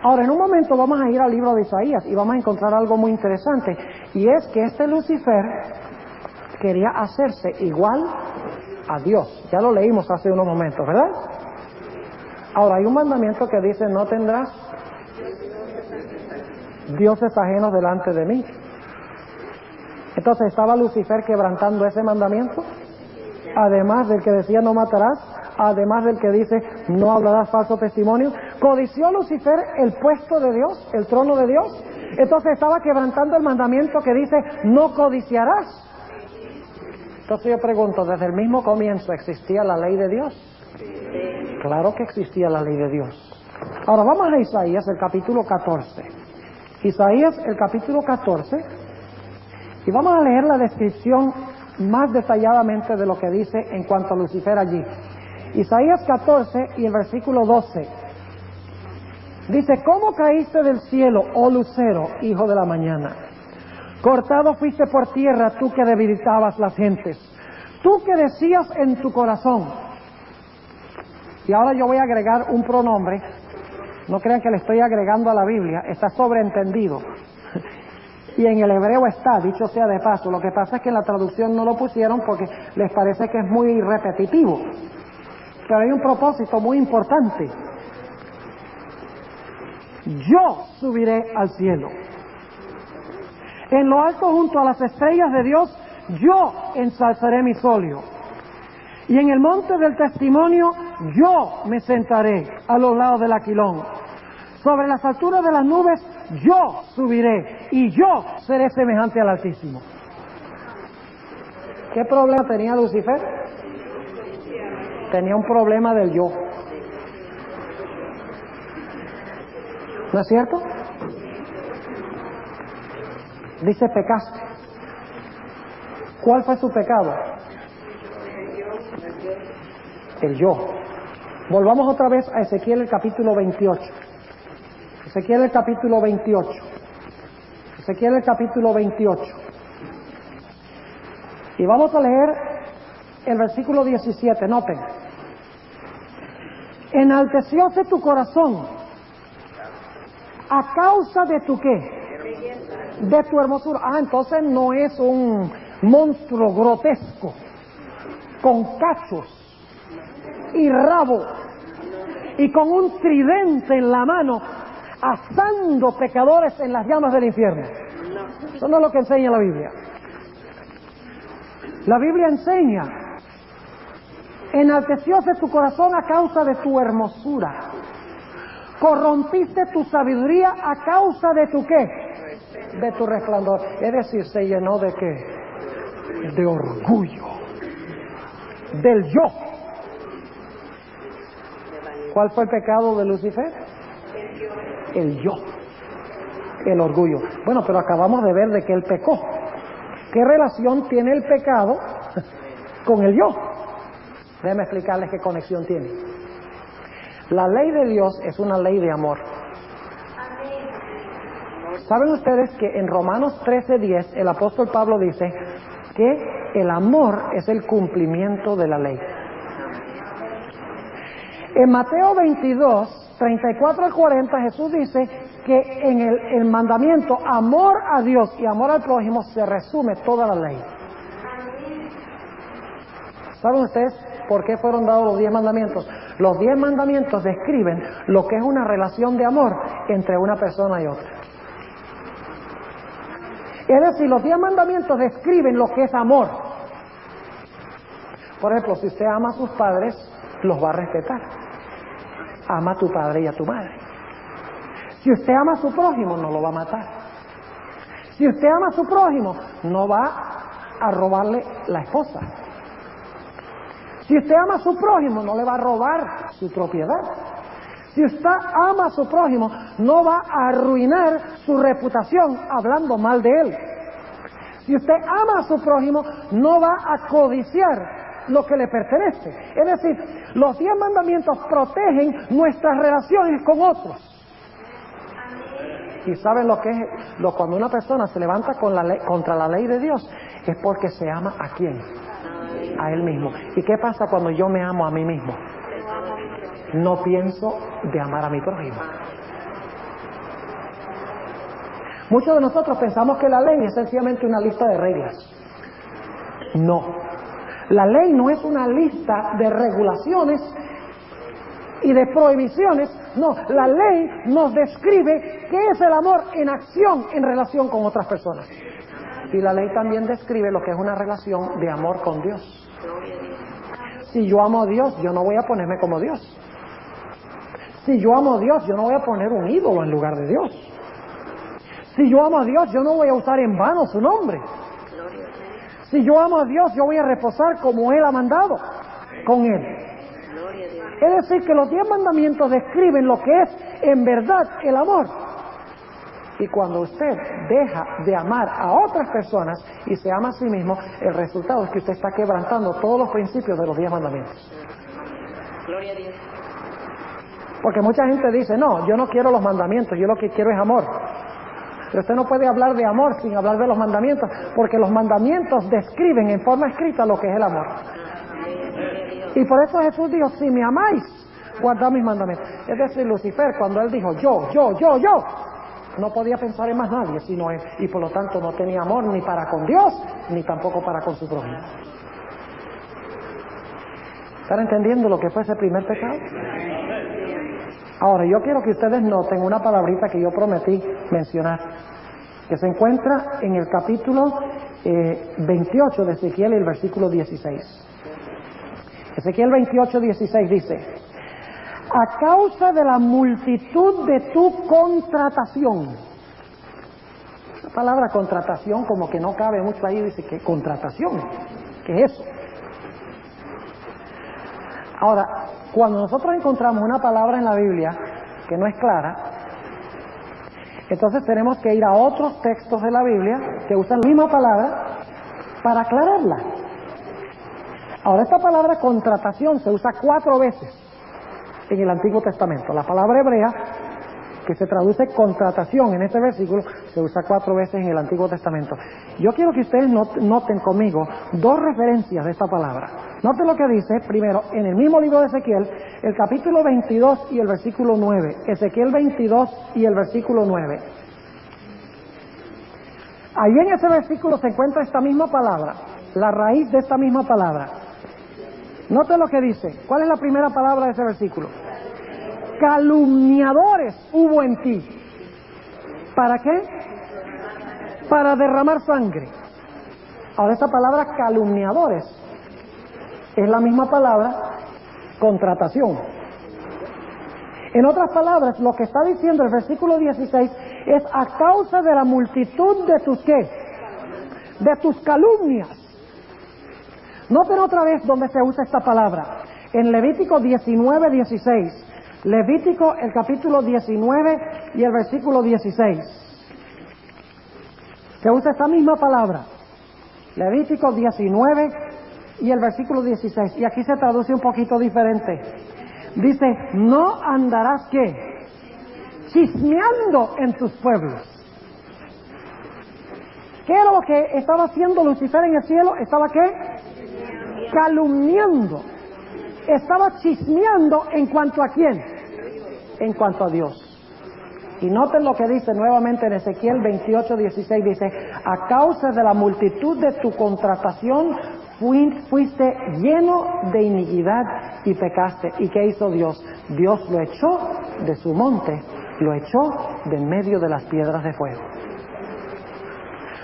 Ahora, en un momento vamos a ir al libro de Isaías y vamos a encontrar algo muy interesante, y es que este Lucifer quería hacerse igual a Dios. Ya lo leímos hace unos momentos, ¿verdad? Ahora, hay un mandamiento que dice, no tendrás dioses ajenos delante de mí. Entonces, ¿estaba Lucifer quebrantando ese mandamiento? Además del que decía, no matarás, además del que dice, no hablarás falso testimonio. ¿Codició Lucifer el puesto de Dios, el trono de Dios? Entonces estaba quebrantando el mandamiento que dice, no codiciarás. Entonces yo pregunto, ¿desde el mismo comienzo existía la ley de Dios? Claro que existía la ley de Dios. Ahora vamos a Isaías, el capítulo 14. Isaías, el capítulo 14, y vamos a leer la descripción más detalladamente de lo que dice en cuanto a Lucifer allí. Isaías 14 y el versículo 12. Dice, ¿cómo caíste del cielo, oh lucero, hijo de la mañana? Cortado fuiste por tierra, tú que debilitabas las gentes. Tú que decías en tu corazón. Y ahora yo voy a agregar un pronombre. No crean que le estoy agregando a la Biblia, está sobreentendido. Y en el hebreo está, dicho sea de paso. Lo que pasa es que en la traducción no lo pusieron porque les parece que es muy repetitivo. Pero hay un propósito muy importante. Yo subiré al cielo. En lo alto junto a las estrellas de Dios, yo ensalzaré mi solio. Y en el monte del testimonio, yo me sentaré a los lados del aquilón. Sobre las alturas de las nubes, yo subiré y yo seré semejante al Altísimo. ¿Qué problema tenía Lucifer? Tenía un problema del yo. ¿No es cierto? Dice, pecaste. ¿Cuál fue su pecado? El yo. Volvamos otra vez a Ezequiel el capítulo 28. Ezequiel el capítulo 28. Ezequiel el capítulo 28. Y vamos a leer el versículo 17, noten. Enaltecióse tu corazón a causa de tu ¿qué? De tu hermosura. Ah, entonces no es un monstruo grotesco con cachos y rabo y con un tridente en la mano asando pecadores en las llamas del infierno. Eso no es lo que enseña la Biblia. La Biblia enseña, enaltecióse tu corazón a causa de tu hermosura, corrompiste tu sabiduría a causa de tu ¿qué? De tu resplandor. Es decir, se llenó de ¿qué? De orgullo, del yo. ¿Cuál fue el pecado de Lucifer? El yo, el orgullo. Bueno, pero acabamos de ver de que él pecó. ¿Qué relación tiene el pecado con el yo? Déjenme explicarles qué conexión tiene. La ley de Dios es una ley de amor. ¿Saben ustedes que en Romanos 13:10 el apóstol Pablo dice que el amor es el cumplimiento de la ley? En Mateo 22, 34 al 40, Jesús dice que en el mandamiento amor a Dios y amor al prójimo se resume toda la ley. ¿Saben ustedes por qué fueron dados los 10 mandamientos? Los 10 mandamientos describen lo que es una relación de amor entre una persona y otra. Es decir, los 10 mandamientos describen lo que es amor. Por ejemplo, si usted ama a sus padres, los va a respetar. Ama a tu padre y a tu madre. Si usted ama a su prójimo, no lo va a matar. Si usted ama a su prójimo, no va a robarle la esposa. Si usted ama a su prójimo, no le va a robar su propiedad. Si usted ama a su prójimo, no va a arruinar su reputación hablando mal de él. Si usted ama a su prójimo, no va a codiciar lo que le pertenece. Es decir, los 10 mandamientos protegen nuestras relaciones con otros. ¿Y saben lo que es? Cuando una persona se levanta contra la ley de Dios, es porque se ama a quién? A él mismo. ¿Y qué pasa cuando yo me amo a mí mismo? No pienso de amar a mi prójimo. Muchos de nosotros pensamos que la ley es sencillamente una lista de reglas. No. La ley no es una lista de regulaciones y de prohibiciones. No, la ley nos describe qué es el amor en acción en relación con otras personas. Y la ley también describe lo que es una relación de amor con Dios. Si yo amo a Dios, yo no voy a ponerme como Dios. Si yo amo a Dios, yo no voy a poner un ídolo en lugar de Dios. Si yo amo a Dios, yo no voy a usar en vano su nombre. Si yo amo a Dios, yo voy a reposar como Él ha mandado con Él. Es decir, que los 10 mandamientos describen lo que es en verdad el amor. Y cuando usted deja de amar a otras personas y se ama a sí mismo, el resultado es que usted está quebrantando todos los principios de los 10 mandamientos. Gloria a Dios. Porque mucha gente dice, no, yo no quiero los mandamientos, yo lo que quiero es amor. Pero usted no puede hablar de amor sin hablar de los mandamientos, porque los mandamientos describen en forma escrita lo que es el amor. Y por eso Jesús dijo, si me amáis, guardad mis mandamientos. Es decir, Lucifer, cuando él dijo yo, no podía pensar en más nadie sino él, y por lo tanto no tenía amor ni para con Dios, ni tampoco para con su prójimo. ¿Están entendiendo lo que fue ese primer pecado? Ahora, yo quiero que ustedes noten una palabrita que yo prometí mencionar, que se encuentra en el capítulo 28 de Ezequiel, el versículo 16. Ezequiel 28, 16 dice, a causa de la multitud de tu contratación. La palabra contratación como que no cabe mucho ahí, dice que contratación, ¿qué es eso? Ahora, cuando nosotros encontramos una palabra en la Biblia que no es clara, entonces tenemos que ir a otros textos de la Biblia que usan la misma palabra para aclararla. Ahora, esta palabra contratación se usa 4 veces en el Antiguo Testamento. La palabra hebrea, que se traduce contratación en este versículo, se usa 4 veces en el Antiguo Testamento. Yo quiero que ustedes noten conmigo 2 referencias de esta palabra. Noten lo que dice, primero, en el mismo libro de Ezequiel, el capítulo 22 y el versículo 9. Ezequiel 22 y el versículo 9. Ahí en ese versículo se encuentra esta misma palabra, la raíz de esta misma palabra. Noten lo que dice. ¿Cuál es la primera palabra de ese versículo? Calumniadores hubo en ti. ¿Para qué? Para derramar sangre. Ahora, esta palabra calumniadores es la misma palabra contratación. En otras palabras, lo que está diciendo el versículo 16 es a causa de la multitud de tus ¿qué? De tus calumnias. Noten otra vez donde se usa esta palabra. En Levítico 19, 16. Levítico, el capítulo 19 y el versículo 16. Se usa esta misma palabra. Levítico 19 y el versículo 16. Y aquí se traduce un poquito diferente. Dice, no andarás ¿qué? Chismeando en tus pueblos. ¿Qué era lo que estaba haciendo Lucifer en el cielo? ¿Estaba qué? Calumniando. Estaba chismeando en cuanto a quién, en cuanto a Dios. Y noten lo que dice nuevamente en Ezequiel 28, 16, dice, a causa de la multitud de tu contratación fuiste lleno de iniquidad y pecaste. ¿Y qué hizo Dios? Dios lo echó de su monte, lo echó de en medio de las piedras de fuego.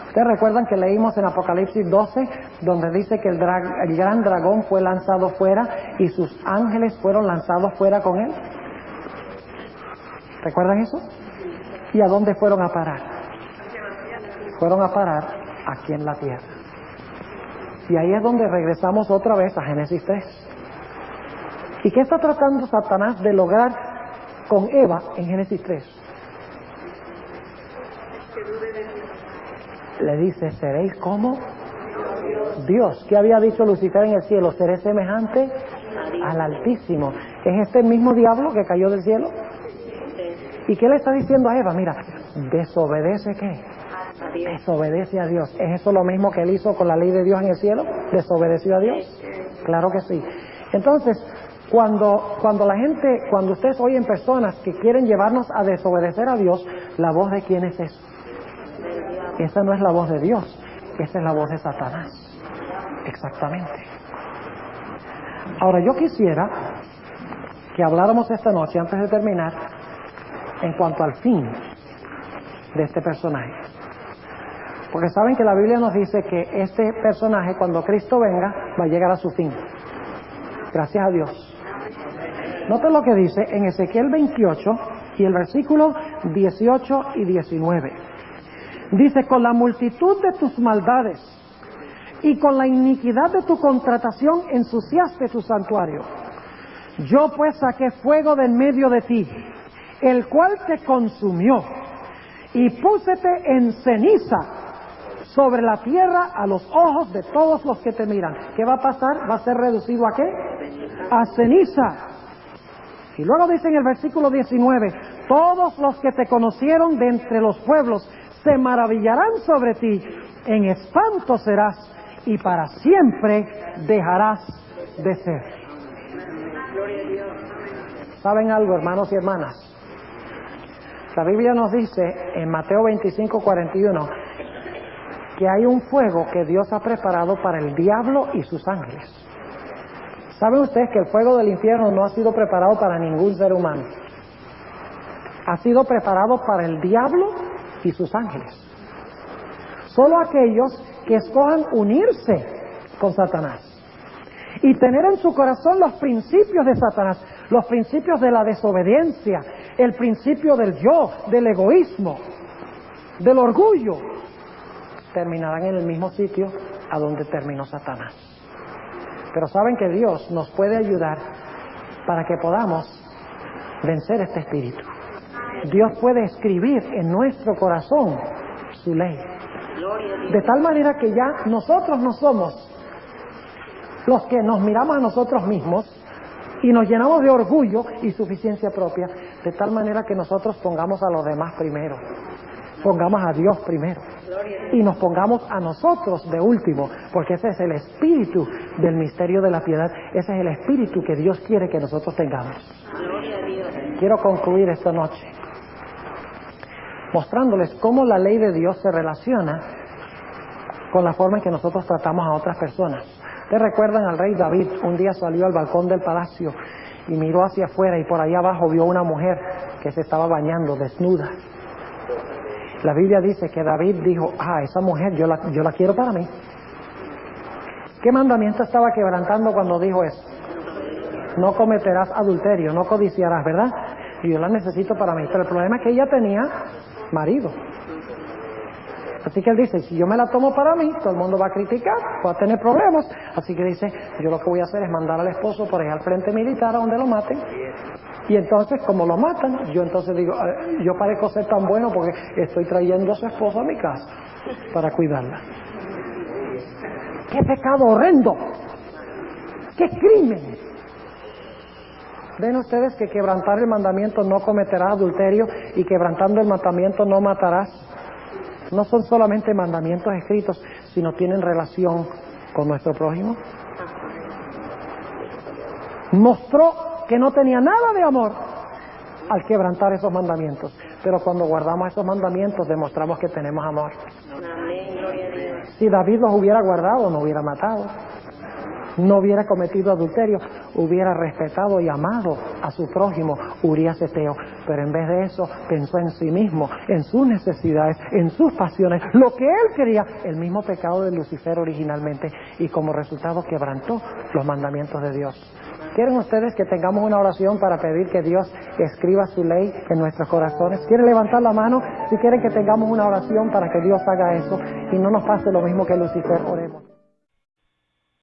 ¿Ustedes recuerdan que leímos en Apocalipsis 12, donde dice que el gran dragón fue lanzado fuera y sus ángeles fueron lanzados fuera con él? ¿Recuerdan eso? ¿Y a dónde fueron a parar? Fueron a parar aquí en la tierra. Y ahí es donde regresamos otra vez a Génesis 3. ¿Y qué está tratando Satanás de lograr con Eva en Génesis 3? Le dice, seréis como Dios. ¿Qué había dicho Lucifer en el cielo? Seré semejante al Altísimo. ¿Es este el mismo diablo que cayó del cielo? ¿Y qué le está diciendo a Eva? Mira, desobedece ¿qué? Desobedece a Dios. ¿Es eso lo mismo que él hizo con la ley de Dios en el cielo? ¿Desobedeció a Dios? Claro que sí. Entonces, cuando ustedes oyen personas que quieren llevarnos a desobedecer a Dios, ¿la voz de quién es eso? Esa no es la voz de Dios, esa es la voz de Satanás. Exactamente. Ahora yo quisiera que habláramos esta noche, antes de terminar, en cuanto al fin de este personaje. Porque saben que la Biblia nos dice que este personaje, cuando Cristo venga, va a llegar a su fin. Gracias a Dios. Noten lo que dice en Ezequiel 28 y el versículo 18 y 19. Dice: con la multitud de tus maldades y con la iniquidad de tu contratación ensuciaste tu santuario. Yo pues saqué fuego de en medio de ti, el cual te consumió, y púsete en ceniza sobre la tierra a los ojos de todos los que te miran. ¿Qué va a pasar? ¿Va a ser reducido a qué? A ceniza. Y luego dice en el versículo 19: todos los que te conocieron de entre los pueblos se maravillarán sobre ti, en espanto serás, y para siempre dejarás de ser. ¿Saben algo, hermanos y hermanas? La Biblia nos dice en Mateo 25:41 que hay un fuego que Dios ha preparado para el diablo y sus ángeles. ¿Saben ustedes que el fuego del infierno no ha sido preparado para ningún ser humano? Ha sido preparado para el diablo y sus ángeles. Solo aquellos que escojan unirse con Satanás y tener en su corazón los principios de Satanás, los principios de la desobediencia, el principio del yo, del egoísmo, del orgullo, terminarán en el mismo sitio a donde terminó Satanás. Pero saben que Dios nos puede ayudar para que podamos vencer este espíritu. Dios puede escribir en nuestro corazón su ley, de tal manera que ya nosotros no somos los que nos miramos a nosotros mismos y nos llenamos de orgullo y suficiencia propia, de tal manera que nosotros pongamos a los demás primero, pongamos a Dios primero y nos pongamos a nosotros de último, porque ese es el espíritu del misterio de la piedad, ese es el espíritu que Dios quiere que nosotros tengamos. Quiero concluir esta noche mostrándoles cómo la ley de Dios se relaciona con la forma en que nosotros tratamos a otras personas. ¿Ustedes recuerdan al rey David? Un día salió al balcón del palacio y miró hacia afuera y por ahí abajo vio una mujer que se estaba bañando desnuda. La Biblia dice que David dijo: esa mujer yo la quiero para mí. ¿Qué mandamiento estaba quebrantando cuando dijo eso? No cometerás adulterio, no codiciarás, ¿verdad? Y yo la necesito para mí. Pero el problema es que ella tenía marido. Así que él dice: si yo me la tomo para mí, todo el mundo va a criticar, va a tener problemas. Así que dice: yo lo que voy a hacer es mandar al esposo por ahí al frente militar a donde lo maten. Y entonces, como lo matan, yo entonces digo: yo parezco ser tan bueno porque estoy trayendo a su esposa a mi casa para cuidarla. ¡Qué pecado horrendo! ¡Qué crimen! ¿Ven ustedes que quebrantar el mandamiento no cometerás adulterio y quebrantando el mandamiento no matarás? No son solamente mandamientos escritos, sino tienen relación con nuestro prójimo. Mostró que no tenía nada de amor al quebrantar esos mandamientos, pero cuando guardamos esos mandamientos demostramos que tenemos amor. Si David los hubiera guardado, no hubiera matado, no hubiera cometido adulterio, hubiera respetado y amado a su prójimo, Urías Eteo. Pero en vez de eso, pensó en sí mismo, en sus necesidades, en sus pasiones, lo que él quería, el mismo pecado de Lucifer originalmente, y como resultado quebrantó los mandamientos de Dios. ¿Quieren ustedes que tengamos una oración para pedir que Dios escriba su ley en nuestros corazones? ¿Quieren levantar la mano si quieren que tengamos una oración para que Dios haga eso y no nos pase lo mismo que Lucifer? Oremos.